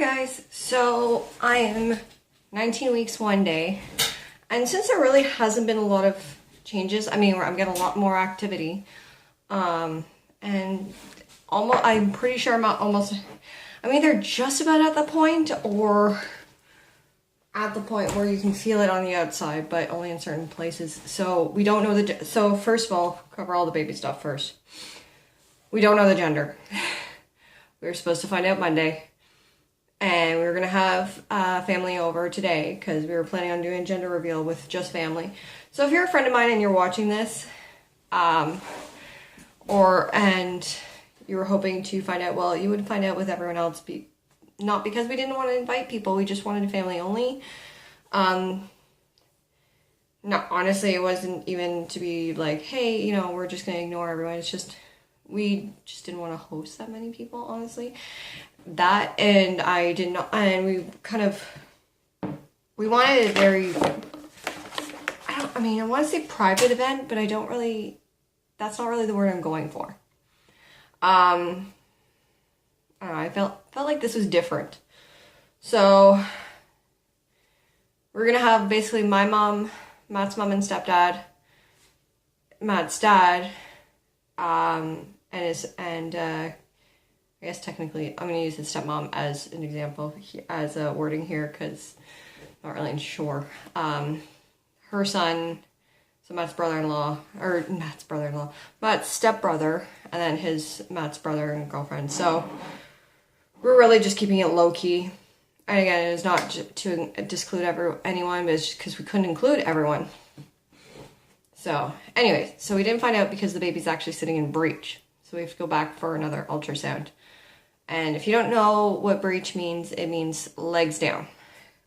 guys, so I am 19 weeks one day, and since there really hasn't been a lot of changes, I mean, I'm getting a lot more activity, and almost, I'm pretty sure I'm either just about at the point or at the point where you can feel it on the outside, but only in certain places. So we don't know so first of all, cover all the baby stuff first. We don't know the gender. We were supposed to find out Monday. And we were going to have family over today because we were planning on doing a gender reveal with just family. So if you're a friend of mine and you're watching this, and you were hoping to find out, well, you would find out with everyone else, not because we didn't want to invite people, we just wanted family only. No, honestly, it wasn't even to be like, hey, you know, we're just going to ignore everyone. It's just, we just didn't want to host that many people, honestly. That, and I did not, and we wanted a very, I want to say private event, but that's not really the word I'm going for. I don't know, I felt like this was different. So, we're gonna have basically my mom, Matt's mom and stepdad, Matt's dad, I guess technically I'm going to use his stepmom as an example, as a wording here, because I'm not really sure. Her son, so Matt's stepbrother, and then Matt's brother and girlfriend. So we're really just keeping it low key. And again, it is not to disclude anyone, but it's just because we couldn't include everyone. So anyway, so we didn't find out because the baby's actually sitting in breech. So we have to go back for another ultrasound. And if you don't know what breech means, it means legs down,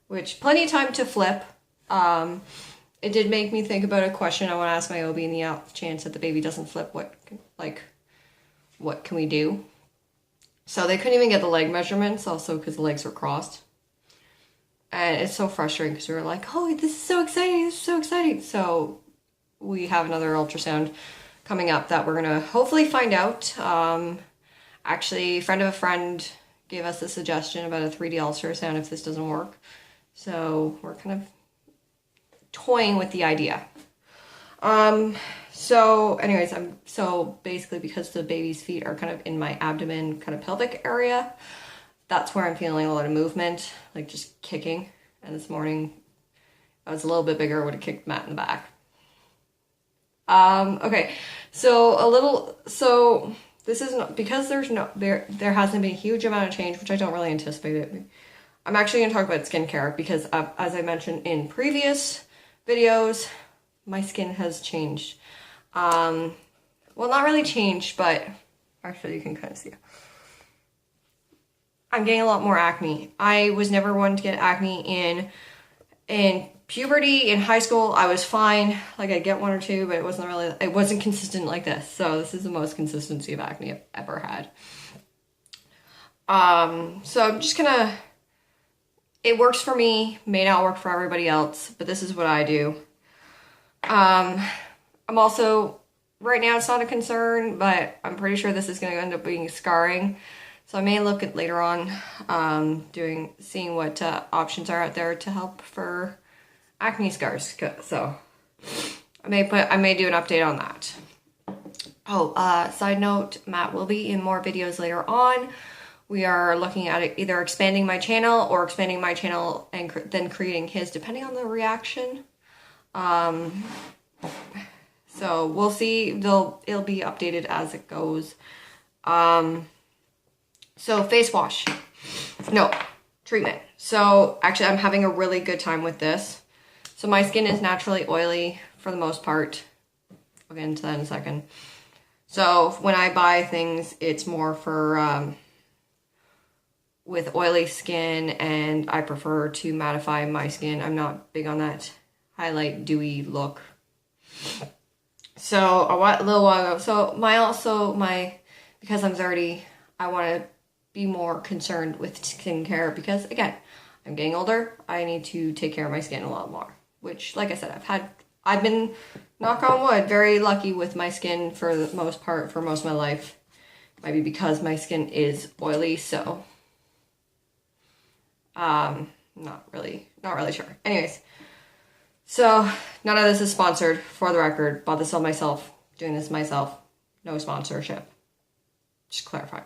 which plenty of time to flip. It did make me think about a question I want to ask my OB in the off chance that the baby doesn't flip. What can we do? So they couldn't even get the leg measurements, also because the legs were crossed. And it's so frustrating because we were like, oh, this is so exciting. So we have another ultrasound coming up that we're going to hopefully find out. Actually, a friend of a friend gave us a suggestion about a 3D ultrasound if this doesn't work. So we're kind of toying with the idea. So anyways, so basically because the baby's feet are kind of in my abdomen, kind of pelvic area, that's where I'm feeling a lot of movement, like just kicking. And this morning, I was a little bit bigger, I would have kicked Matt in the back. Okay, so this is not, because there hasn't been a huge amount of change, which I don't really anticipate it. I'm actually going to talk about skincare because, as I mentioned in previous videos, my skin has changed. Well, not really changed, but actually you can kind of see it. I'm getting a lot more acne. I was never one to get acne in puberty. In high school, I was fine. Like, I'd get one or two, but it wasn't consistent like this. So this is the most consistency of acne I've ever had. So I'm just gonna, it works for me, may not work for everybody else, but this is what I do. I'm also, right now it's not a concern, but I'm pretty sure this is gonna end up being scarring. So I may look at later on, seeing what options are out there to help for acne scars. So I may do an update on that. Oh, side note, Matt will be in more videos later on. We are looking at either expanding my channel or expanding my channel and then creating his, depending on the reaction. So we'll see. It'll be updated as it goes. So face wash. No, treatment. So actually I'm having a really good time with this. So my skin is naturally oily for the most part. I'll get into that in a second. So when I buy things, it's more for with oily skin, and I prefer to mattify my skin. I'm not big on that highlight dewy look. So a little while ago, so because I'm 30, I want to be more concerned with skincare because, again, I'm getting older. I need to take care of my skin a lot more, which, like I said, I've been, knock on wood, very lucky with my skin for the most part, for most of my life. Might be because my skin is oily, so Not really sure. Anyways, so none of this is sponsored, for the record. Bought this all myself, doing this myself. No sponsorship. Just clarify.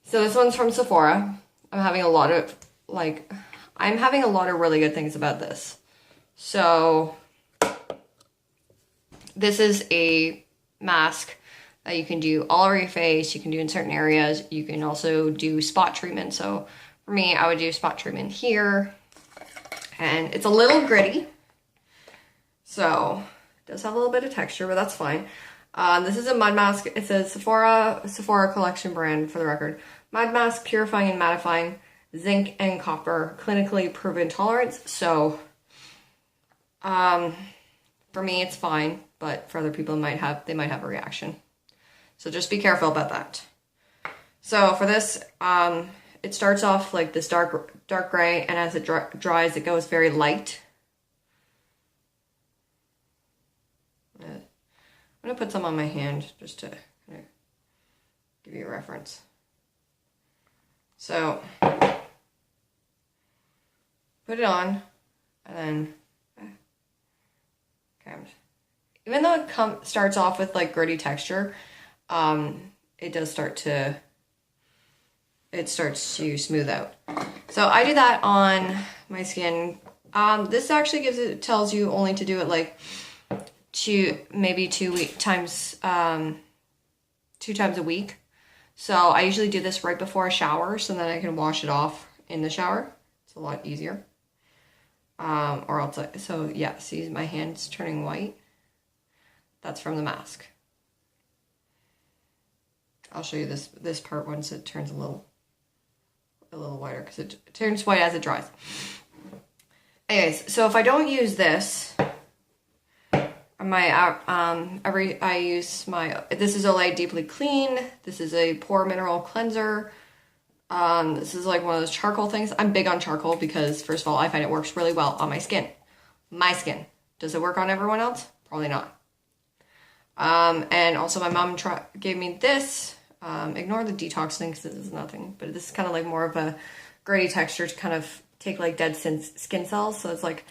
So this one's from Sephora. I'm having a lot of really good things about this. So this is a mask that you can do all over your face. You can do in certain areas. You can also do spot treatment. So for me, I would do spot treatment here. And it's a little gritty. So it does have a little bit of texture, but that's fine. This is a mud mask. It says Sephora collection brand, for the record. Mud mask, purifying and mattifying, zinc and copper, clinically proven tolerance. So for me, it's fine, but for other people, they might have a reaction. So just be careful about that. So for this, it starts off like this dark gray, and as it dries, it goes very light. I'm going to put some on my hand just to give you a reference. So, put it on, and then, okay, even though it starts off with like gritty texture, it starts to smooth out. So I do that on my skin. This actually tells you only to do it like maybe 2 times a week. So I usually do this right before a shower, so then I can wash it off in the shower. It's a lot easier. Or else, so yeah, see my hand's turning white. That's from the mask. I'll show you this part once it turns a little whiter, because it turns white as it dries. Anyways, so if I don't use this, this is Olay Deeply Clean. This is a pore mineral cleanser. This is like one of those charcoal things. I'm big on charcoal because, first of all, I find it works really well on my skin. My skin. Does it work on everyone else? Probably not. And also my mom gave me this. Ignore the detox thing because this is nothing. But this is kind of like more of a gritty texture to kind of take like dead skin cells. So it's like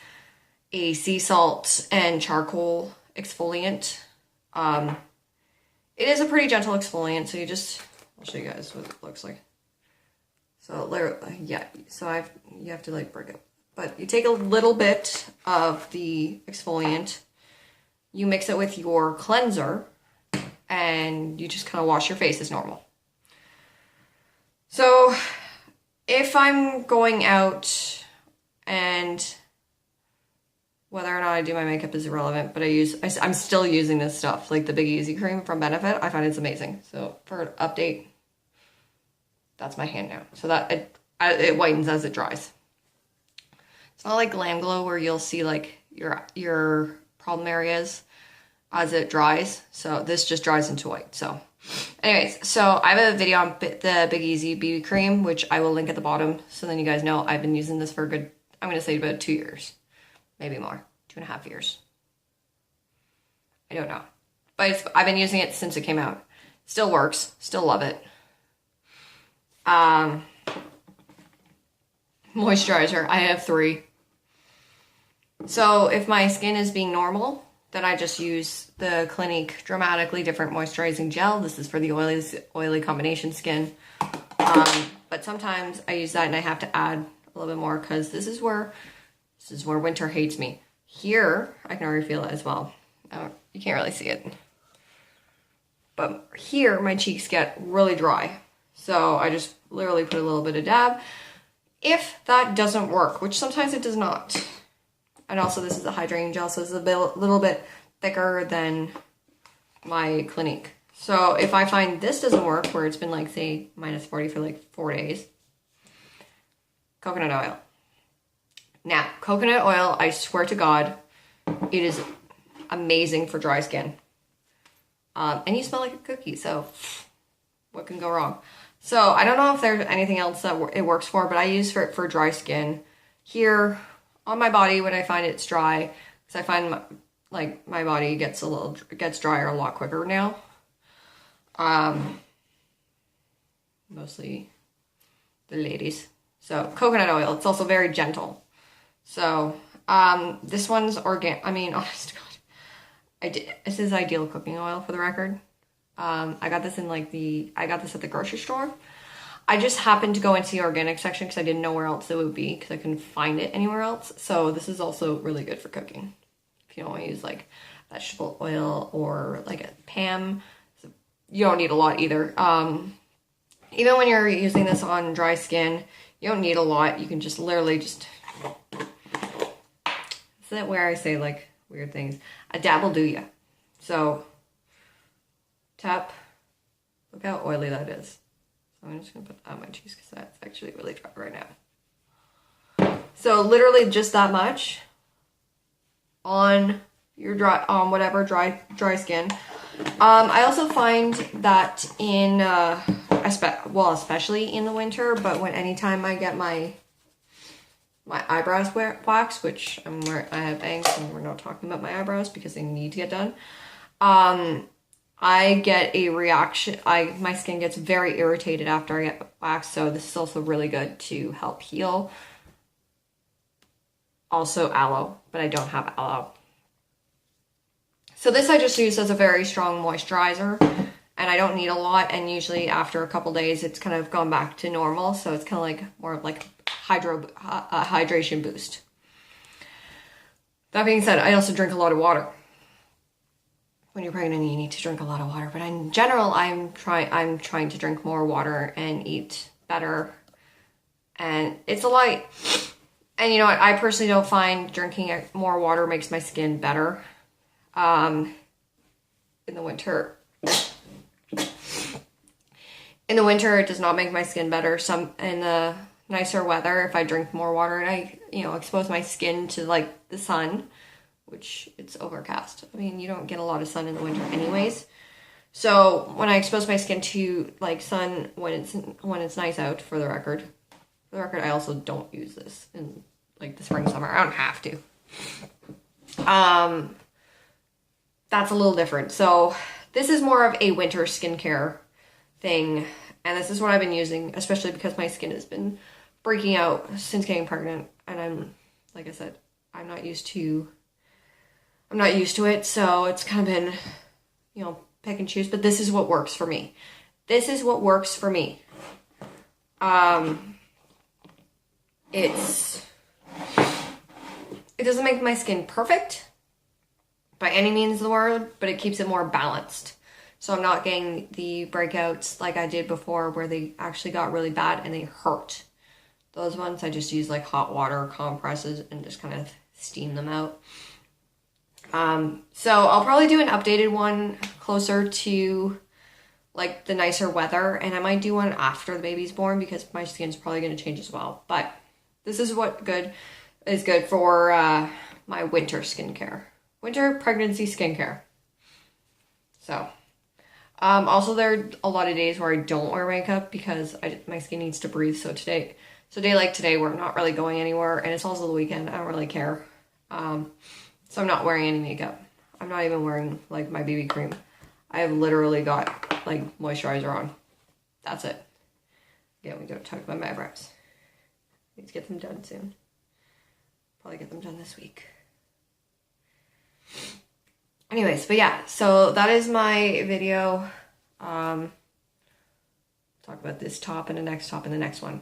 a sea salt and charcoal exfoliant. It is a pretty gentle exfoliant, so I'll show you guys what it looks like. So yeah, so you have to like break it. But you take a little bit of the exfoliant, you mix it with your cleanser, and you just kind of wash your face as normal. So if I'm going out, and whether or not I do my makeup is irrelevant, but I'm still using this stuff, like the Big Easy cream from Benefit. I find it's amazing. So for an update, that's my hand now. So that it whitens as it dries. It's not like Glam Glow where you'll see like your problem areas as it dries. So this just dries into white. So anyways, so I have a video on the Big Easy BB cream, which I will link at the bottom. So then you guys know I've been using this for a good, I'm going to say about 2 years. Maybe more, 2.5 years. I don't know. But I've been using it since it came out. Still works. Still love it. Moisturizer. I have 3. So if my skin is being normal, then I just use the Clinique Dramatically Different Moisturizing Gel. This is for the oily combination skin. But sometimes I use that and I have to add a little bit more because this is where winter hates me. Here, I can already feel it as well. You can't really see it. But here, my cheeks get really dry. So I just literally put a little bit of dab. If that doesn't work, which sometimes it does not. And also this is a hydrating gel, so it's a little bit thicker than my Clinique. So if I find this doesn't work, where it's been like, say, -40 for like 4 days, coconut oil. Now, coconut oil, I swear to God, it is amazing for dry skin. And you smell like a cookie, so what can go wrong? So I don't know if there's anything else that it works for, but I use for dry skin. Here on my body when I find it's dry, because I find my body gets drier a lot quicker now. Mostly the ladies. So coconut oil, it's also very gentle. So this one's organic. I mean, honest to God, this is Ideal cooking oil for the record. I got this I got this at the grocery store. I just happened to go into the organic section because I didn't know where else it would be because I couldn't find it anywhere else. So this is also really good for cooking. If you don't want to use like vegetable oil or like a PAM, you don't need a lot either. Even when you're using this on dry skin, you don't need a lot. You can just literally just... Is that where I say like weird things? A dab will do ya. So tap. Look how oily that is. So I'm just gonna put that on my cheese because that's actually really dry right now. So literally just that much on your whatever dry skin. I also find that in especially in the winter, but anytime I get my eyebrows waxed, which I have bangs and we're not talking about my eyebrows because they need to get done. I get a reaction. My skin gets very irritated after I get waxed, so this is also really good to help heal. Also aloe, but I don't have aloe. So this I just use as a very strong moisturizer, and I don't need a lot, and usually after a couple days it's kind of gone back to normal, so it's kind of like more of like hydration boost. That being said, I also drink a lot of water. When you're pregnant, you need to drink a lot of water, but in general, I'm trying to drink more water and eat better, and it's a lot. And you know what? I personally don't find drinking more water makes my skin better. In the winter, it does not make my skin better. In the nicer weather, if I drink more water and I, expose my skin to like the sun, which it's overcast. I mean, you don't get a lot of sun in the winter anyways. So when I expose my skin to like sun when it's nice out, for the record, I also don't use this in like the spring, summer. I don't have to. That's a little different. So this is more of a winter skincare thing. And this is what I've been using, especially because my skin has been breaking out since getting pregnant. And like I said, I'm not used to it. So it's kind of been, pick and choose. But this is what works for me. It doesn't make my skin perfect by any means of the word, but it keeps it more balanced. So I'm not getting the breakouts like I did before where they actually got really bad and they hurt. Those ones I just use like hot water compresses and just kind of steam them out. So I'll probably do an updated one closer to like the nicer weather, and I might do one after the baby's born because my skin's probably going to change as well. But this is what is good for my winter skincare. Winter pregnancy skincare. So, also there are a lot of days where I don't wear makeup because my skin needs to breathe. So today like today, we're not really going anywhere, and it's also the weekend. I don't really care. So I'm not wearing any makeup. I'm not even wearing like my BB cream. I have literally got like moisturizer on. That's it. Yeah, we gotta talk about my eyebrows. Need to get them done soon. Probably get them done this week. Anyways, but yeah, so that is my video. Talk about this top and the next one.